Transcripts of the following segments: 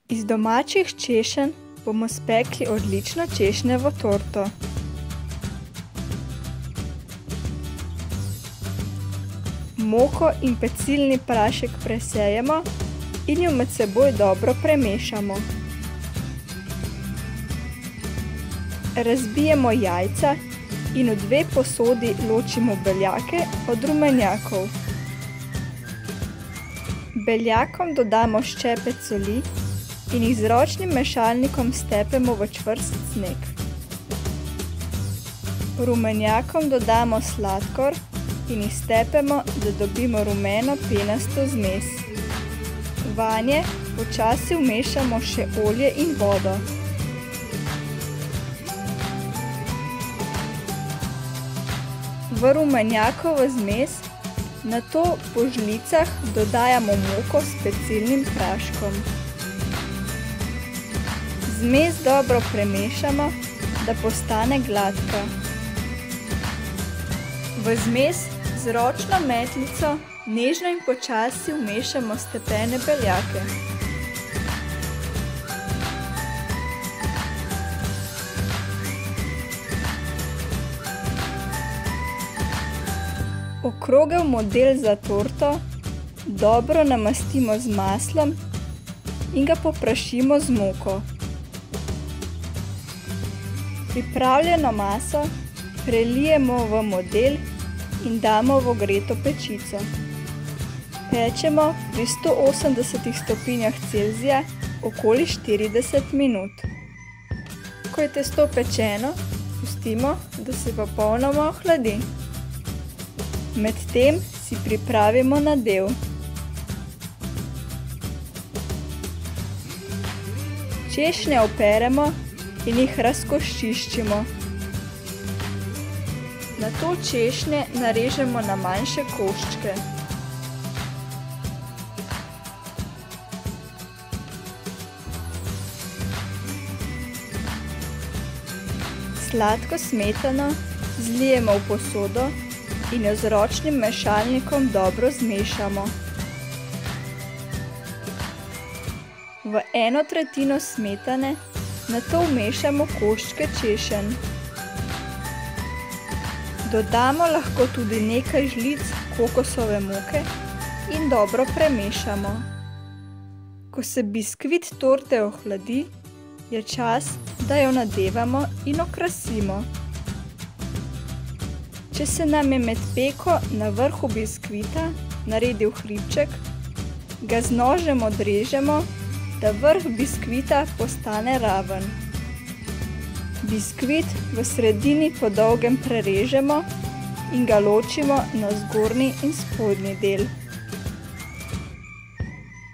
Iz domačih češenj bomo spekli odlično češnjevo torto. Moko in pecilni prašek presejemo in jo med seboj dobro premešamo. Razbijemo jajca in v 2 posodi ločimo beljake od rumenjakov. Beljakom dodamo ščepec soli in jih z ročnim mešalnikom stepemo v čvrst sneg. Rumenjakom dodamo sladkor in jih stepemo, da dobimo rumeno penasto zmes. Vanje počasi vmešamo še olje in vodo. V rumenjakovo zmes nato po žlicah dodajamo moko s pecilnim praškom. Zmes dobro premešamo, da postane gladka. V zmes z ročno metlico nežno in počasi vmešamo stepene beljake. Okrogel model za torto dobro namastimo z maslom in ga poprašimo z moko. Pripravljeno maso prelijemo v model in damo v ogreto pečico. Pečemo pri 180 stopinjah Celzija okoli 40 minut. Ko je testo pečeno, pustimo, da se popolnoma ohladi. Medtem si pripravimo nadev. Češnje operemo in jih razkoščiščimo. Nato češnje narežemo na manjše koščke. Sladko smetano zlijemo v posodo in jo z ročnim mešalnikom dobro zmešamo. V 1/3 smetane nato vmešamo koščke češenj. Dodamo lahko tudi nekaj žlic kokosove moke in dobro premešamo. Ko se biskvit torte ohladi, je čas, da jo nadevamo in okrasimo. Če se nam je med peko na vrhu biskvita naredil hribček, ga z nožem odrežemo, da vrh biskvita postane raven. Biskvit v sredini po dolgem prerežemo in ga ločimo na zgornji in spodnji del.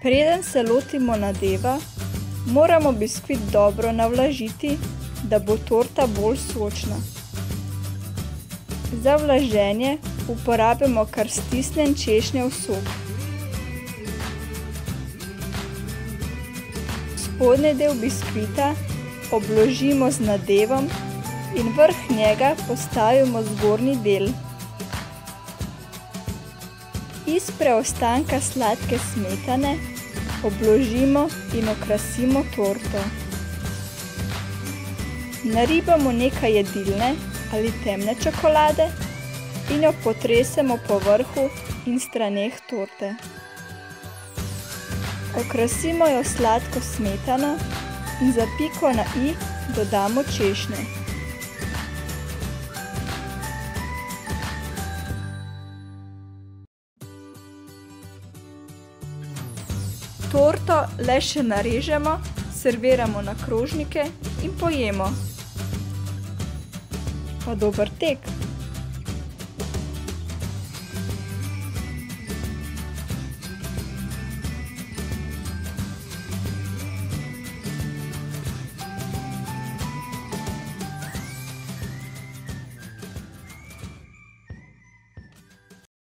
Preden se lotimo nadeva, moramo biskvit dobro navlažiti, da bo torta bolj sočna. Za vlaženje uporabimo kar stisnjen češnjev sok. Spodnji del biskvita obložimo z nadevom in vrh njega postavimo zgornji del. Iz preostanka sladke smetane obložimo in okrasimo torto. Naribamo nekaj jedilne ali temne čokolade in jo potresemo po vrhu in straneh torte. Okrasimo jo sladko smetano in za piko na i dodamo češnje. Torto le še narežemo, serviramo na krožnike in pojemo. Pa dober tek!